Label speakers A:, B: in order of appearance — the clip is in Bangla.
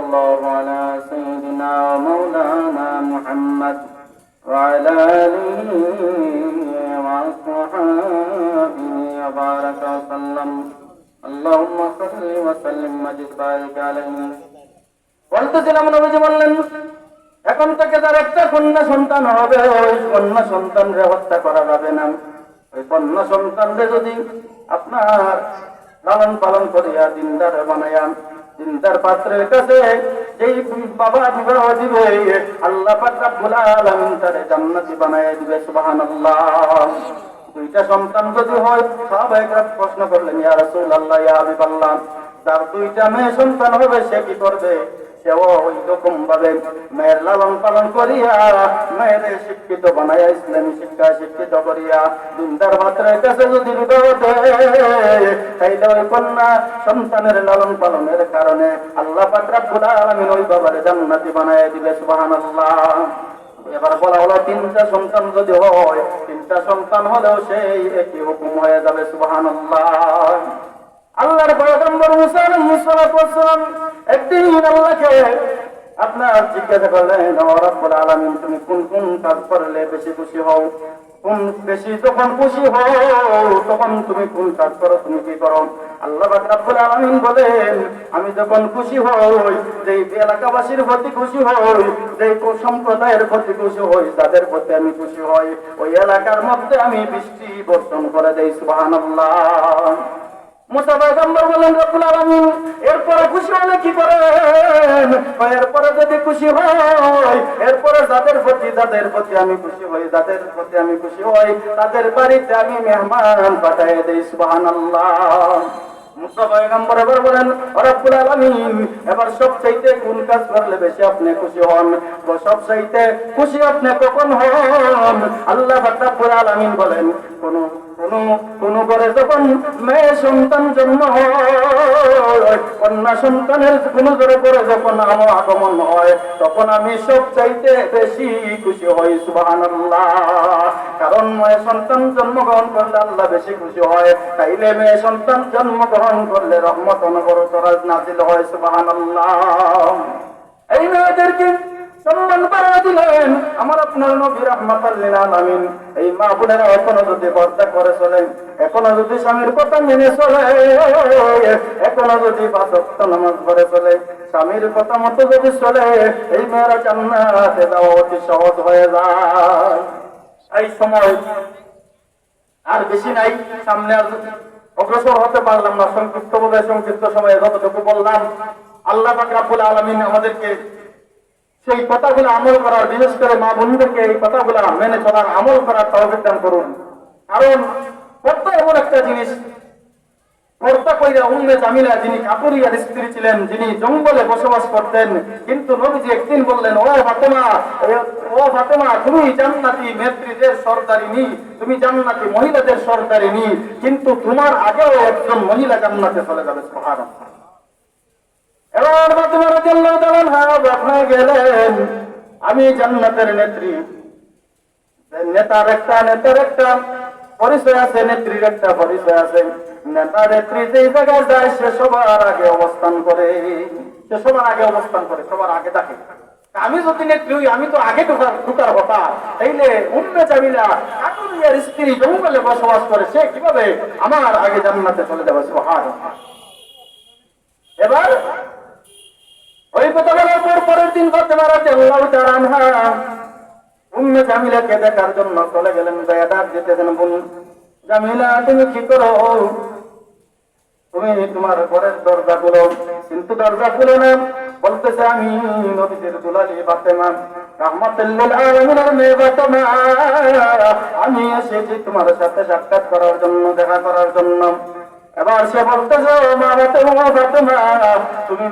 A: সাল্লাল্লাহু আলা সাইয়্যিদিনা মাওলানা মুহাম্মদ ওয়া আলা আলিহি ওয়া আসহাবিহি ওয়া বারাকা ওয়া সাল্লাম। আল্লাহুম্মা সাল্লি ওয়া সাল্লিম ওয়াজিদ বারিক আলাইহি। বলতেছিলাম নবীজি বললেন, এখন থেকে যার একটা কন্যা সন্তান হবে, ওই কন্যা সন্তানরে হত্যা করা যাবে না। ওই কন্যা সন্তানরে যদি আপনার লালন পালন করিয়া দিনদার বানাইয়া দিনদার পাত্রের কাছে যেই বাবা বিবাহ দিবে, আল্লাহ পাক রব্বুল আলামিন তারে জান্নাতি বানাইয়া দিবে। সুবহানাল্লাহ। দুইটা সন্তান যদি হয়, সাহাবায়ে প্রশ্ন করলেন, ইয়া রাসূলুল্লাহ, ইয়া হাবিবাল্লাহ, যার দুইটা মেয়ে সন্তান হবে সে কি করবে? সেও ওই রকম ভাবে মেয়ের লালন পালন করিয়া মেয়েদের শিক্ষিত বানাইয়া ইসলামী শিক্ষা শিক্ষিত করিয়া দিনদার পাত্রের কাছে যদি বিবাহ দেয়, তাইলে ওই কন্যা সন্তানের লালন পালনের কারণে আল্লাহ পাক রব্বুল আলামিন ওই বাবারে জান্নাতি বানাইয়া দিবে। সুবহানাল্লাহ। এবার বলা হলো, তিনটা সন্তান যদি হয়, তিনটা সন্তান হলেও সেই একই হুকুম হয়ে যাবে। সুবহানাল্লাহ। আল্লাহর পয়গম্বর মুসা আলাইহিস সালাতু ওয়াস সালাম একদিন আল্লাহকে আপনার জিজ্ঞাসা করলেন, ও রব্বুল আলামিন, তুমি কোন কোন কাজ করলে বেশি খুশি হও? কোন বেশি যখন খুশি হও তখন তুমি কোন কাজ করো, তুমি কি করো? আল্লাহ পাক রব্বুল আলামিন বলেন, আমি যখন খুশি হই, যেই এলাকাবাসীর প্রতি খুশি হই, যেই সম্প্রদায়ের প্রতি খুশি হই, যাদের প্রতি আমি খুশি হই, ওই এলাকার মধ্যে আমি বৃষ্টি বর্ষণ করে দেই। সুবহানাল্লাহ। মুসা পয়গম্বর বলেন, রব্বুল আলামিন, এরপরে খুশি হলে কি করেন? এরপরে যদি খুশি হয়, এরপরে যাদের প্রতি আমি খুশি হই, যাদের প্রতি আমি খুশি হই, তাদের বাড়িতে আমি মেহমান পাঠিয়ে দেই। সুবহানাল্লাহ। মুসা পয়গম্বর এবার বলেন, রব্বুল আলামিন, এবার সবচাইতে কোন কাজ করলে বেশি আপনি খুশি হন? সবচাইতে খুশি আপনি কখন হন? আল্লাহ রব্বুল আলামিন বলেন, কোন ঘরে যখন মেয়ে সন্তান জন্ম হয়, কন্যা সন্তানের কোন ঘরে পরে যখন আমার আগমন হয়, তখন আমি সবচাইতে বেশি খুশি হই। সুবহানাল্লাহ। কারণ মেয়ে সন্তান জন্মগ্রহণ করলে আল্লাহ বেশি খুশি হয়, তাইলে মেয়ে সন্তান জন্মগ্রহণ করলে রহমত অনবরত নাযিল হয়। সুবহানাল্লাহ। এই মেয়েদেরকে সম্মান বাড়িয়ে দিলেন আমার আপনার নবী রাহমাতাল লিল আলামিন। এই মা বোনেরা এখনো যদি পর্দা করে চলে, এখনো যদি স্বামীর কথা মেনে চলে, এখনো যদি পাঁচ ওয়াক্ত নামাজ পড়ে চলে, স্বামীর কথা মতো যদি চলে, এই মেয়েরা জান্নাতে যাওয়া অতি সহজ হয়ে যায়। এই সময় আর বেশি নাই, সামনে আর অগ্রসর হতে পারলাম না। সংক্ষিপ্ত সময়ে যতটুকু বললাম, আল্লাহ পাক রব্বুল আলামিন আমাদেরকে সেই কথাগুলো আমল করার, বিশেষ করে মা বোনদেরকে এই কথাগুলো মেনে চলার, আমল করার তৌফিক দান করুন। কারণ পর্দা এমন একটা জিনিস, পর্দা কইরা উম্মে জামিলা, যিনি কাপুরিয়ার স্ত্রী ছিলেন, যিনি জঙ্গলে বসবাস করতেন, কিন্তু নবীজি একদিন বললেন, ও ফাতেমা, তুমি জান্নাতি নেত্রীদের সরদারিনী, তুমি জান্নাতি মহিলাদের সরদারিনী, কিন্তু তোমার আগেও একজন মহিলা জান্নাতে চলে যাবে। সুবহানাল্লাহ। এবার ফাতেমা রাদিয়াল্লাহু তাআলা আনহা গেলেন, আমি জান্নাতের নেত্রী। নেতার একটা পরিচয় আছে, নেত্রীর একটা পরিচয় আছে। নেতা নেত্রী যেই জায়গায় যায় সে সবার আগে অবস্থান করে, সবার আগে থাকে। আমি যদি নেত্রী হই, আমি তো আগে ঢুকার কথা। তাইলে উম্মে জামিলা কাপুরিয়ার স্ত্রী জঙ্গলে বসবাস করে, সে কিভাবে আমার আগে জান্নাতে চলে যাবে? সুবহানাল্লাহ। এবার ওই কথা বলার পর পরের দিন ফাতেমা রাদিয়াল্লাহু তাআলা আনহা উম্মে জামিলাকে দেখার জন্য চলে গেলেন। ডাক দিতেছেন, বোন জামিলা, তুমি কি করো? তুমি তোমার ঘরের দরজা খুলো। কিন্তু দরজা খুলে না, বলতেছে, আমি নবীজির দুলালি ফাতেমা, রাহমাতুল লিল আলামিনের মেয়ে ফাতেমা, আমি এসেছি তোমার সাথে সাক্ষাৎ করার জন্য, দেখা করার জন্য। এবার সে বলতেছে, মা ফাতেমা, তুমি